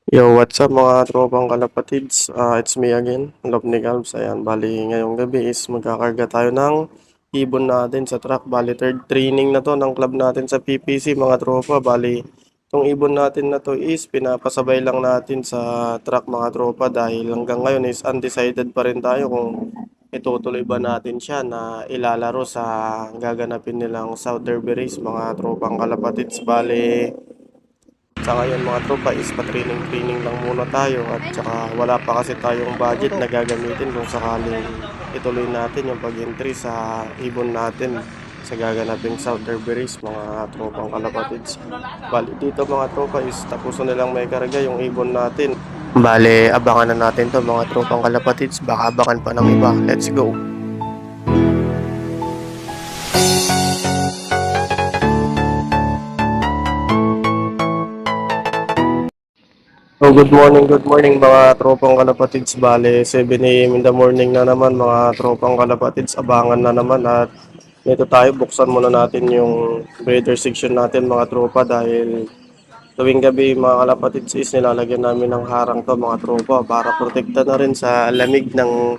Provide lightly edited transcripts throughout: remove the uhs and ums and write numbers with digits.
Yo, what's up mga tropang kalapatids? It's me again, Love ni Calves. Ayan, bali ngayong gabi is magkakarga tayo ng ibon natin sa truck. Bali, third training na to ng club natin sa PPC mga tropa. Bali, itong ibon natin na to is pinapasabay lang natin sa truck mga tropa dahil hanggang ngayon is undecided pa rin tayo kung itutuloy ba natin siya na ilalaro sa gaganapin nilang South Derby Race mga tropang kalapatids. Bali, sa ngayon mga tropa is pa-training-training lang muna tayo at saka wala pa kasi tayong budget na gagamitin kung sakaling ituloy natin yung pag-entry sa ibon natin sa gaganaping South Derby Race mga tropang kalapatids. Bali dito mga tropa is tapusan nilang may karga yung ibon natin. Bale, abangan na natin to mga tropang kalapatids, baka abangan pa ng iba. Let's go! So good morning mga tropang kalapatids. Bale, 7 a.m. in the morning na naman mga tropang kalapatids. Abangan na naman at dito tayo buksan muna natin yung breeder section natin mga tropa dahil tuwing gabi mga kalapatids is nilalagyan namin ng harang to mga tropa para protekta na rin sa lamig ng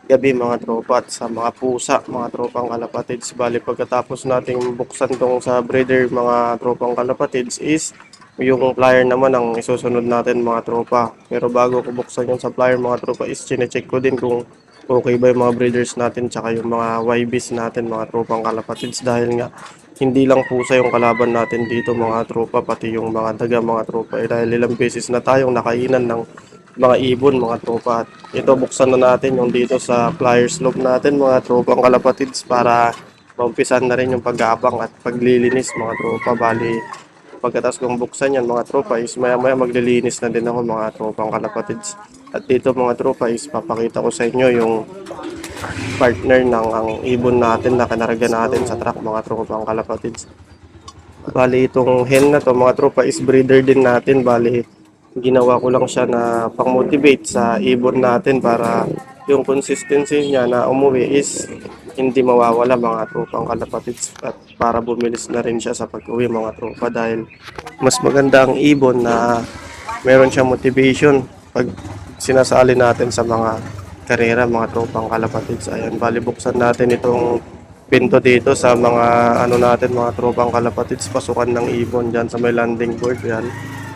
gabi mga tropa at sa mga pusa mga tropang kalapatids. Bali pagkatapos nating buksan tong sa breeder mga tropang kalapatids is yung flyer naman ang isusunod natin mga tropa. Pero bago ko buksan yung sa flyer mga tropa is chinecheck ko din kung okay ba yung mga breeders natin tsaka yung mga YBs natin mga tropang kalapatids dahil nga hindi lang pusa yung kalaban natin dito mga tropa pati yung mga daga mga tropa dahil ilang beses na tayong nakainan ng mga ibon mga tropa at ito buksan na natin yung dito sa flyers slope natin mga tropang kalapatids para maumpisan na rin yung pag-aabang at paglilinis mga tropa. Bali pagkatapos kong buksan yan mga tropa is maya maya maglilinis na din ako mga tropang kalapatids. At dito mga tropa is papakita ko sa inyo yung partner ng ang ibon natin na kanarga natin sa truck mga tropang kalapatids. Bali itong hen na to mga tropa is breeder din natin. Bali ginawa ko lang siya na pang-motivate sa ibon natin para yung consistency niya na umuwi is hindi mawawala mga tropang kalapatids at para bumilis na rin siya sa pag-uwi mga tropa dahil mas maganda ang ibon na meron siyang motivation pag sinasali natin sa mga karera mga tropang kalapatids. Ayan, bali buksan natin itong pinto dito sa mga ano natin mga tropang kalapatids, pasukan ng ibon dyan sa may landing board. Yan,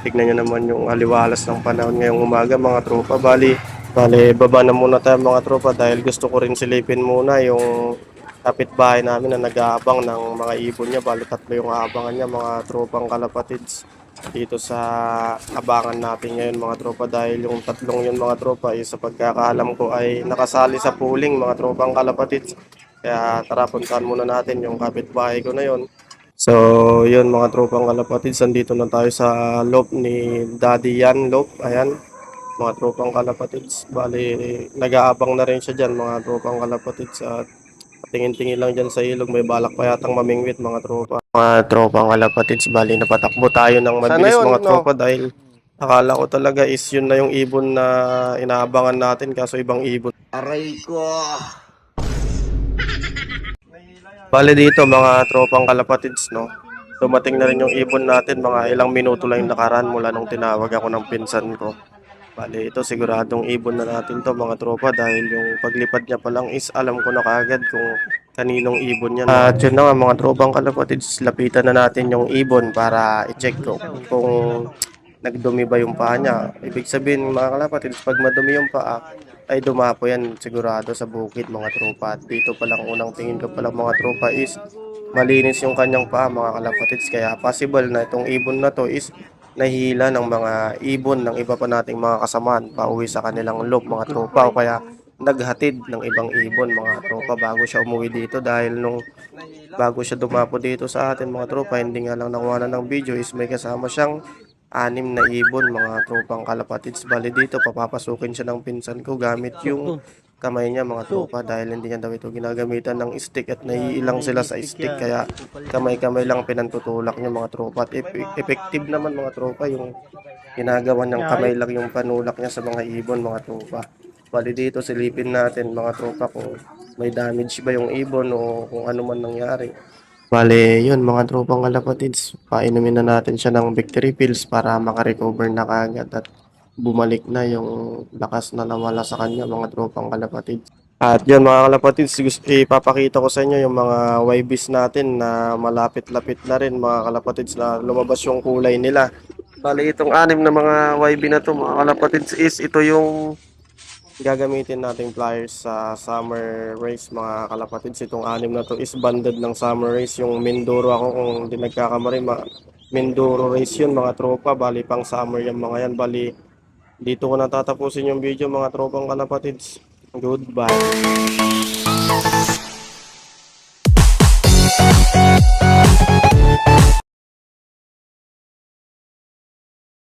tignan nyo naman yung aliwalas ng panahon ngayong umaga mga tropa. Bali baba na muna tayo mga tropa dahil gusto ko rin silipin muna yung kapitbahay namin na nag-aabang ng mga ibon niya. Bali tatlo yung aabangan niya mga tropang kalapatids dito sa abangan natin ngayon mga tropa dahil yung tatlong yun mga tropa is sa pagkakaalam ko ay nakasali sa pooling mga tropang kalapatids. Kaya tara puntahan muna natin yung kapitbahay ko na yon. So yun mga tropang kalapatids, andito na tayo sa loop ni Daddy Yan Loop. Ayan mga tropang kalapatids. Bali nag-aabang na rin siya dyan mga tropang kalapatids at tingin-tingin lang dyan sa ilog. May balak pa yatang mamingwit mga tropa. Mga tropang kalapatids, bali napatakbo tayo ng Sana mabilis yun, mga no? tropa dahil akala ko talaga is yun na yung ibon na inaabangan natin kaso ibang ibon. Aray ko. Bali dito mga tropang kalapatids, no? Dumating na rin yung ibon natin, mga ilang minuto lang yung nakaraan mula nung tinawag ako ng pinsan ko. Bali ito siguradong ibon na natin to mga tropa dahil yung paglipad niya pa lang is alam ko na kaagad kung kaninong ibon yan. At yun na nga mga tropang kalapatids, lapitan na natin yung ibon para i-check ko kung nagdumi ba yung paa niya. Ibig sabihin mga kalapatids, pag madumi yung paa, ay dumapo yan sigurado sa bukid mga tropa. At dito pa lang unang tingin ko pa lang mga tropa is malinis yung kanyang paa mga kalapatids. Kaya possible na itong ibon na to is nahihila ng mga ibon ng iba pa nating mga kasamaan pauwi sa kanilang loop mga tropa o kaya naghatid ng ibang ibon mga tropa bago siya umuwi dito dahil nung bago siya dumapo dito sa atin mga tropa hindi nga lang nakuha ng video is may kasama siyang anim na ibon mga tropang kalapatids. Bali dito papapasukin siya ng pinsan ko gamit yung kamay niya mga tropa dahil hindi niya daw ito ginagamitan ng stick at naiilang sila sa stick kaya kamay-kamay lang pinantutulak niya mga tropa at effective naman mga tropa yung ginagawa niyang kamay lang yung panulak niya sa mga ibon mga tropa. Bali dito silipin natin mga tropa kung may damage ba yung ibon o kung ano man nangyari. Bale, yun mga tropang kalapatids, painumin na natin siya ng victory pills para makarecover na kaagad at bumalik na yung lakas na nawala sa kanya, mga tropang kalapatids. At yun mga kalapatids, ipapakita ko sa inyo yung mga YBs natin na malapit-lapit na rin mga kalapatids na lumabas yung kulay nila. Bali itong anim na mga YB na to mga kalapatids is ito yung gagamitin nating flyers sa summer race mga kalapatids. Itong anim na to is banded ng summer race. Yung Mindoro ako kung hindi nagkakamali, Mindoro race yun mga tropa. Bali pang summer yung mga yan. Bali dito ko natatapusin yung video mga tropang kalapatids. Goodbye.